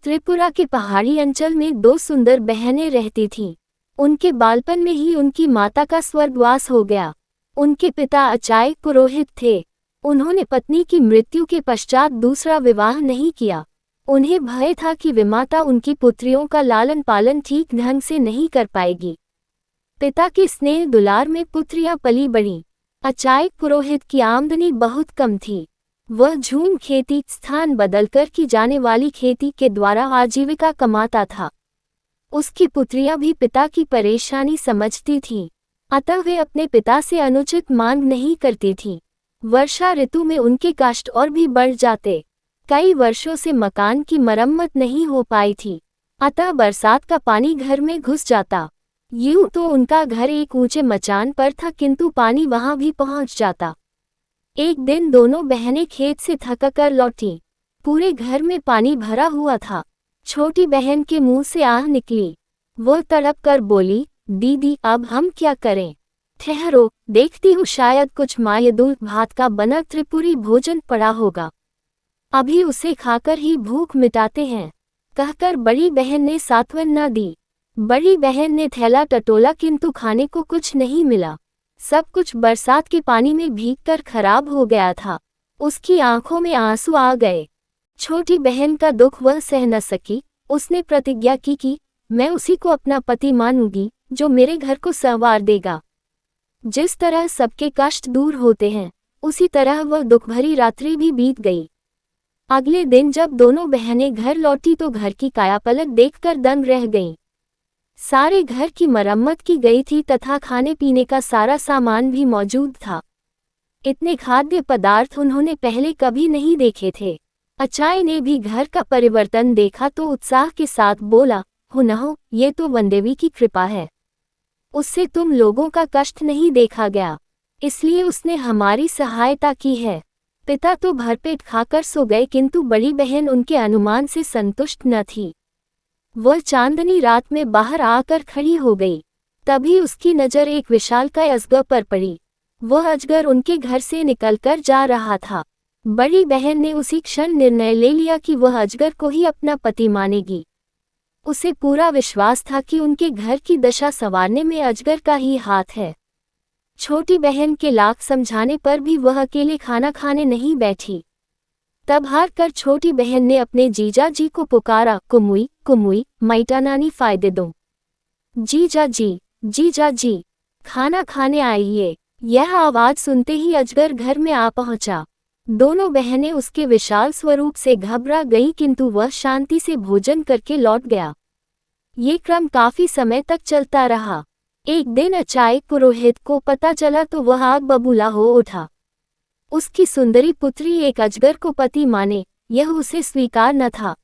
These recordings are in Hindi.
त्रिपुरा के पहाड़ी अंचल में दो सुंदर बहनें रहती थीं। उनके बालपन में ही उनकी माता का स्वर्गवास हो गया। उनके पिता अचायक पुरोहित थे। उन्होंने पत्नी की मृत्यु के पश्चात दूसरा विवाह नहीं किया। उन्हें भय था कि विमाता उनकी पुत्रियों का लालन पालन ठीक ढंग से नहीं कर पाएगी। पिता के स्नेह दुलार में पुत्रियां पली बढ़ीं। अचायक पुरोहित की आमदनी बहुत कम थी। वह झूम खेती, स्थान बदलकर की जाने वाली खेती के द्वारा आजीविका कमाता था। उसकी पुत्रियां भी पिता की परेशानी समझती थीं, अतः वे अपने पिता से अनुचित मांग नहीं करती थीं। वर्षा ऋतु में उनके कष्ट और भी बढ़ जाते। कई वर्षों से मकान की मरम्मत नहीं हो पाई थी, अतः बरसात का पानी घर में घुस जाता। यूं तो उनका घर एक ऊंचे मचान पर था, किंतु पानी वहां भी पहुंच जाता। एक दिन दोनों बहनें खेत से थककर लौटीं। पूरे घर में पानी भरा हुआ था। छोटी बहन के मुंह से आह निकली। वह तड़प कर बोली, दीदी अब हम क्या करें? ठहरो, देखती हूँ, शायद कुछ मायदूल भात का बना त्रिपुरी भोजन पड़ा होगा, अभी उसे खाकर ही भूख मिटाते हैं, कहकर बड़ी बहन ने सांत्वना न दी। बड़ी बहन ने थैला टटोला, किंतु खाने को कुछ नहीं मिला। सब कुछ बरसात के पानी में भीगकर खराब हो गया था। उसकी आंखों में आंसू आ गए। छोटी बहन का दुख वह सह न सकी। उसने प्रतिज्ञा की कि मैं उसी को अपना पति मानूंगी जो मेरे घर को संवार देगा। जिस तरह सबके कष्ट दूर होते हैं, उसी तरह वह दुखभरी रात्रि भी बीत गई। अगले दिन जब दोनों बहनें घर लौटी तो घर की कायापलट देखकर दंग रह गईं। सारे घर की मरम्मत की गई थी तथा खाने पीने का सारा सामान भी मौजूद था। इतने खाद्य पदार्थ उन्होंने पहले कभी नहीं देखे थे। अचाय ने भी घर का परिवर्तन देखा तो उत्साह के साथ बोला, हो न हो, ये तो वनदेवी की कृपा है। उससे तुम लोगों का कष्ट नहीं देखा गया, इसलिए उसने हमारी सहायता की है। पिता तो भरपेट खाकर सो गए, किंतु बड़ी बहन उनके अनुमान से संतुष्ट न थी। वह चांदनी रात में बाहर आकर खड़ी हो गई। तभी उसकी नज़र एक विशालकाय अजगर पर पड़ी। वह अजगर उनके घर से निकलकर जा रहा था। बड़ी बहन ने उसी क्षण निर्णय ले लिया कि वह अजगर को ही अपना पति मानेगी। उसे पूरा विश्वास था कि उनके घर की दशा संवारने में अजगर का ही हाथ है। छोटी बहन के लाख समझाने पर भी वह अकेले खाना खाने नहीं बैठी। तब हार कर छोटी बहन ने अपने जीजा जी को पुकारा, कुमुई कुमुई, माइटा नानी फायदे दो। जीजा जी, खाना खाने आइए। यह आवाज सुनते ही अजगर घर में आ पहुंचा। दोनों बहनें उसके विशाल स्वरूप से घबरा गईं, किंतु वह शांति से भोजन करके लौट गया। ये क्रम काफी समय तक चलता रहा। एक दिन अचायक पुरोहित को पता चला तो वह आग बबूला हो उठा। उसकी सुंदरी पुत्री एक अजगर को पति माने, यह उसे स्वीकार न था।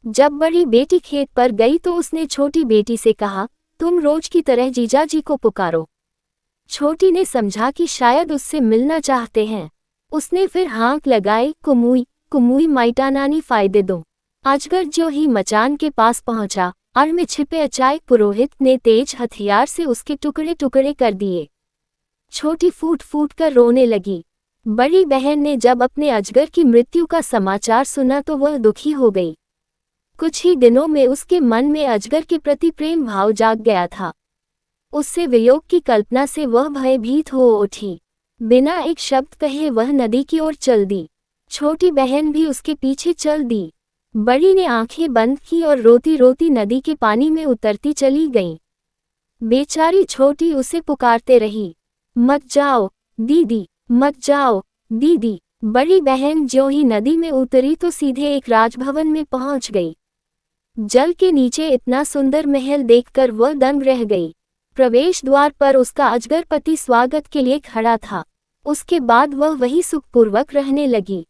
जब बड़ी बेटी खेत पर गई तो उसने छोटी बेटी से कहा, तुम रोज की तरह जीजा जी को पुकारो। छोटी ने समझा कि शायद उससे मिलना चाहते हैं। उसने फिर हाँक लगाई, कुमुई कुमुई, माइटा नानी फायदे दो। अजगर जो ही मचान के पास पहुंचा, आड़ में छिपे अचायक पुरोहित ने तेज हथियार से उसके टुकड़े टुकड़े कर दिए। छोटी फूट फूट कर रोने लगी। बड़ी बहन ने जब अपने अजगर की मृत्यु का समाचार सुना तो वह दुखी हो गई। कुछ ही दिनों में उसके मन में अजगर के प्रति प्रेम भाव जाग गया था। उससे वियोग की कल्पना से वह भयभीत हो उठी। बिना एक शब्द कहे वह नदी की ओर चल दी। छोटी बहन भी उसके पीछे चल दी। बड़ी ने आंखें बंद की और रोती रोती नदी के पानी में उतरती चली गई। बेचारी छोटी उसे पुकारते रही, मत जाओ दीदी, मत जाओ दीदी। बड़ी बहन ज्यों ही नदी में उतरी तो सीधे एक राजभवन में पहुंच गई। जल के नीचे इतना सुंदर महल देखकर वह दंग रह गई। प्रवेश द्वार पर उसका अजगर पति स्वागत के लिए खड़ा था। उसके बाद वह वहीं सुखपूर्वक रहने लगी।